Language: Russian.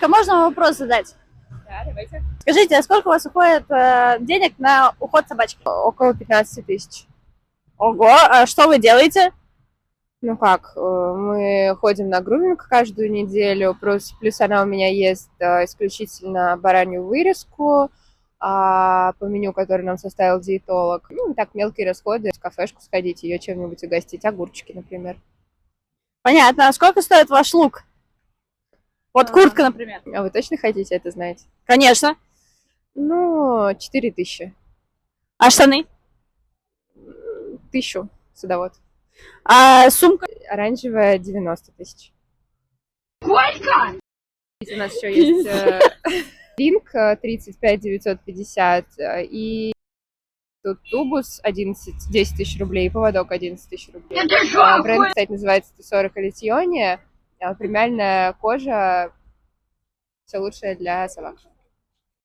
Можно вопрос задать? Да, давайте. Скажите, а сколько у вас уходит денег на уход собачки? Около 15 тысяч. Ого, а что вы делаете? Ну как, мы ходим на груминг каждую неделю, плюс она у меня ест исключительно баранью вырезку, по меню, которое нам составил диетолог. Ну, и так мелкие расходы, в кафешку сходить, ее чем-нибудь угостить, огурчики, например. Понятно. А сколько стоит ваш лук? Вот куртка, например. А вы точно хотите это знать? Конечно. Ну, 4000. А штаны? 1000 садовод. А сумка? Оранжевая 90 тысяч. Сколько? У нас еще есть Ринг 35 950 и тут тубус 10 тысяч рублей и поводок 11 тысяч рублей. Бренд, кстати, называется 140 Алитьоне. Премиальная кожа, все лучшее для собак.